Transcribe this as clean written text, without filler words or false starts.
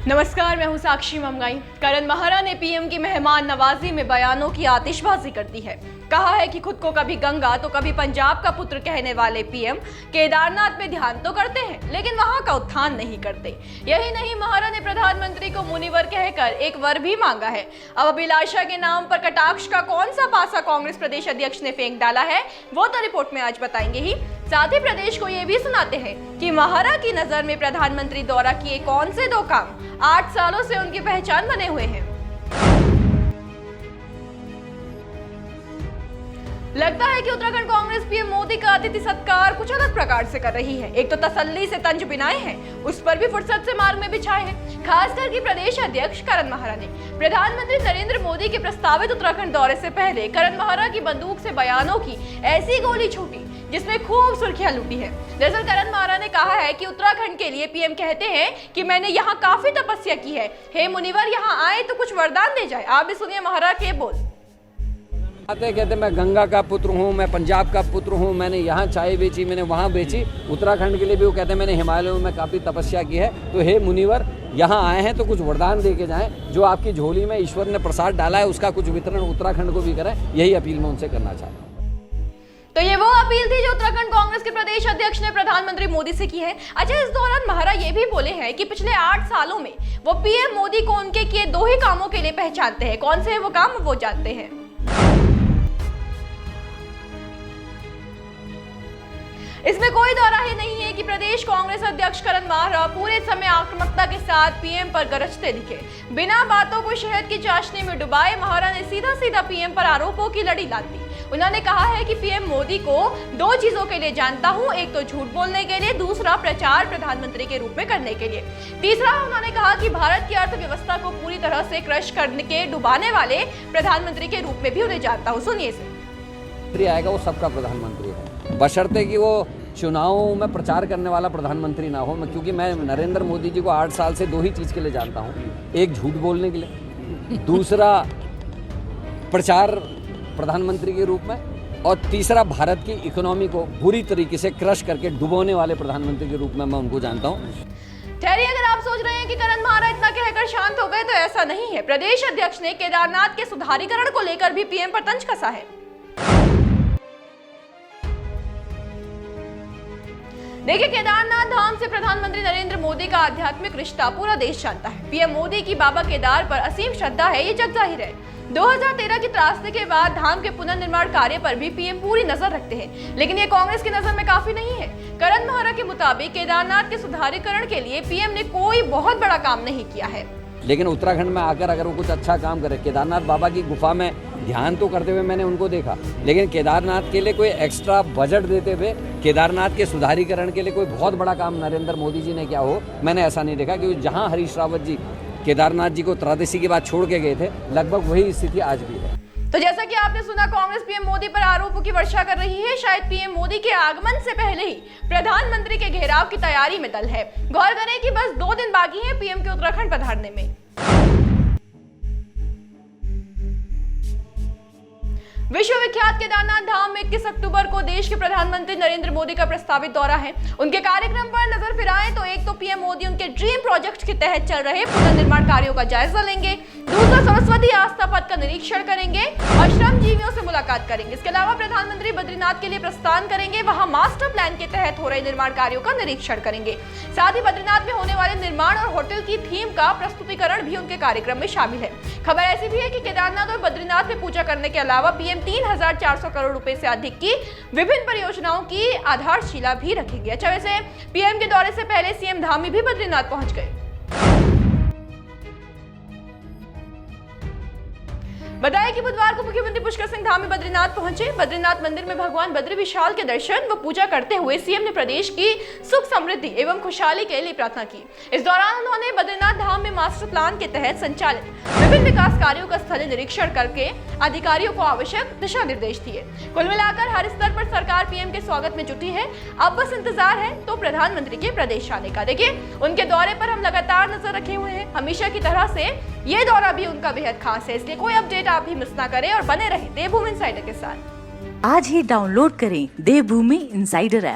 नमस्कार, मैं हूं साक्षी ममगाई। करण महारा ने पीएम की मेहमान नवाजी में बयानों की आतिशबाजी कर दी है। कहा है कि खुद को कभी गंगा तो कभी पंजाब का पुत्र कहने वाले पीएम केदारनाथ में ध्यान तो करते हैं लेकिन वहां का उत्थान नहीं करते। यही नहीं, महारा ने प्रधानमंत्री को मुनिवर कहकर एक वर भी मांगा है। अब अभिलाषा के नाम पर कटाक्ष का कौन सा पासा कांग्रेस प्रदेश अध्यक्ष ने फेंक डाला है वो तो रिपोर्ट में आज बताएंगे ही। साथ ही प्रदेश को ये भी सुनाते हैं कि महारा की नजर में प्रधानमंत्री द्वारा किए कौन से दो काम 8 सालों से उनकी पहचान बने हुए हैं। लगता है कि उत्तराखंड कांग्रेस पीएम मोदी का अतिथि सत्कार कुछ अलग प्रकार से कर रही है। एक तो तसल्ली से तंज बिनाए हैं, उस पर भी फुर्सत से मार्ग में बिछाए हैं। खासकर कि प्रदेश अध्यक्ष करण महारा ने प्रधानमंत्री नरेंद्र मोदी के प्रस्तावित उत्तराखंड दौरे से पहले करण महारा की बंदूक से बयानों की ऐसी गोली छूटी जिसमें खूब सुर्खियां लूटी है। दरअसल करण महारा ने कहा है कि उत्तराखंड के लिए पीएम कहते हैं कि मैंने यहाँ काफी तपस्या की है, हे मुनिवर यहाँ आए तो कुछ वरदान दे जाए। आप भी सुनिए महारा के बोल। कहते मैं गंगा का पुत्र हूँ, मैं पंजाब का पुत्र हूँ, मैंने यहाँ चाय बेची, मैंने वहाँ बेची। उत्तराखंड के लिए भी वो कहते हैं मैंने हिमालयों में काफ़ी तपस्या की है, तो हे मुनिवर यहाँ आए हैं तो कुछ वरदान दे के जाएं। जो आपकी झोली में ईश्वर ने प्रसाद डाला है उसका कुछ वितरण उत्तराखंड को भी करें, यही अपील मैं उनसे करना चाहता हूँ। तो ये वो अपील थी जो उत्तराखंड कांग्रेस के प्रदेश अध्यक्ष ने प्रधानमंत्री मोदी से की है। अच्छा, इस दौरान महारा ये भी बोले हैं कि पिछले 8 सालों में वो पीएम मोदी को उनके किए 2 ही कामों के लिए पहचानते हैं। कौन से है वो काम वो जानते हैं। इसमें कोई दौरा ही नहीं है कि प्रदेश कांग्रेस अध्यक्ष करण महारा पूरे समय आक्रामकता के साथ पीएम पर गरजते दिखे। बिना बातों को शहद की चाशनी में डुबाए महारा ने सीधा पीएम पर आरोपों की लड़ी लाद दी। उन्होंने कहा है कि पीएम मोदी को 2 चीजों के लिए जानता हूं, एक तो झूठ बोलने के लिए, दूसरा प्रचार प्रधानमंत्री के रूप में करने के लिए। तीसरा, उन्होंने कहा कि भारत की अर्थव्यवस्था को पूरी तरह से क्रश करने के डुबाने वाले प्रधानमंत्री के रूप में भी उन्हें जानता हूँ। सुनिए इसे। आएगा वो सबका प्रधानमंत्री है, बशर्ते कि वो चुनावों में प्रचार करने वाला प्रधानमंत्री ना हो। क्योंकि मैं नरेंद्र मोदी जी को 8 साल से 2 ही चीज़ के लिए जानता हूँ, एक झूठ बोलने के लिए, दूसरा प्रचार प्रधानमंत्री के रूप में, और तीसरा भारत की इकोनॉमी को बुरी तरीके से क्रश करके डुबोने वाले प्रधानमंत्री के रूप में मैं उनको जानता हूँ। ठहरिए, अगर आप सोच रहे हैं कि करण महारा इतना कहकर शांत हो गए तो ऐसा नहीं है। प्रदेश अध्यक्ष ने केदारनाथ के सुधारीकरण को लेकर भी पीएम पर तंज कसा है। देखिए, केदारनाथ धाम से प्रधानमंत्री नरेंद्र मोदी का आध्यात्मिक रिश्ता पूरा देश जानता है। पीएम मोदी की बाबा केदार पर असीम श्रद्धा है, ये जग जाहिर है। 2013 की त्रासदी के बाद धाम के पुनर्निर्माण कार्य पर भी पीएम पूरी नजर रखते हैं, लेकिन ये कांग्रेस की नजर में काफी नहीं है। करण महारा के मुताबिक केदारनाथ के सुधारीकरण के लिए पीएम ने कोई बहुत बड़ा काम नहीं किया है, लेकिन उत्तराखंड में आकर अगर वो कुछ अच्छा काम करे, केदारनाथ बाबा की गुफा में ध्यान तो करते हुए मैंने उनको देखा, लेकिन केदारनाथ के लिए कोई एक्स्ट्रा बजट देते हुए केदारनाथ के सुधारीकरण के लिए कोई बहुत बड़ा काम नरेंद्र मोदी जी ने किया हो, मैंने ऐसा नहीं देखा। क्योंकि जहां हरीश रावत जी केदारनाथ जी को त्रयोदशी के बाद छोड़ के गए थे, लगभग वही स्थिति आज भी है। तो जैसा कि आपने सुना, कांग्रेस पीएम मोदी पर आरोपों की वर्षा कर रही है। शायद पीएम मोदी के आगमन से पहले ही प्रधानमंत्री के घेराव की तैयारी में दल है। गौर करें कि बस 2 दिन बाकी हैं पीएम के उत्तराखंड पधारने में। विश्व विख्यात केदारनाथ धाम में 21 अक्टूबर को देश के प्रधानमंत्री नरेंद्र मोदी का प्रस्तावित दौरा है। उनके कार्यक्रम पर नजर फिराएं तो एक तो पीएम मोदी उनके ड्रीम प्रोजेक्ट के तहत चल रहे पुनर्निर्माण कार्यों का जायजा लेंगे, दूसरा सरस्वती आस्था पथ का निरीक्षण करेंगे और श्रमजीवियों से मुलाकात करेंगे। इसके अलावा प्रधानमंत्री बद्रीनाथ के लिए प्रस्थान करेंगे, वहां मास्टर प्लान के तहत हो रहे निर्माण कार्यों का निरीक्षण करेंगे। साथ ही बद्रीनाथ में होने वाले निर्माण और होटल की थीम का प्रस्तुतिकरण भी उनके कार्यक्रम में शामिल है। खबर ऐसी भी है कि केदारनाथ और बद्रीनाथ में पूजा करने के अलावा पीएम 3,400 करोड़ रुपए से अधिक की विभिन्न परियोजनाओं की आधारशिला भी रखेंगे। अच्छा, वैसे पीएम के दौरे से पहले सीएम धामी भी बद्रीनाथ पहुंच गए। बताया कि बुधवार को मुख्यमंत्री पुष्कर सिंह धामी बद्रीनाथ पहुंचे। बद्रीनाथ मंदिर में भगवान बद्री विशाल के दर्शन व पूजा करते हुए सीएम ने प्रदेश की सुख समृद्धि एवं खुशहाली के लिए प्रार्थना की। इस दौरान उन्होंने बद्रीनाथ धाम में मास्टर प्लान के तहत संचालित विभिन्न विकास कार्यों का स्थलीय निरीक्षण करके अधिकारियों को आवश्यक दिशा निर्देश दिए। कुल मिलाकर हर स्तर पर सरकार पीएम के स्वागत में जुटी है। अब बस इंतजार है तो प्रधानमंत्री के प्रदेश आने का। देखिए, उनके दौरे पर हम लगातार नजर रखे हुए हैं। हमेशा की तरह से ये दौरा भी उनका बेहद खास है, इसलिए कोई अपडेट आप भी मिस ना करें और बने रहे देवभूमि इनसाइडर के साथ। आज ही डाउनलोड करें देवभूमि इनसाइडर ऐप।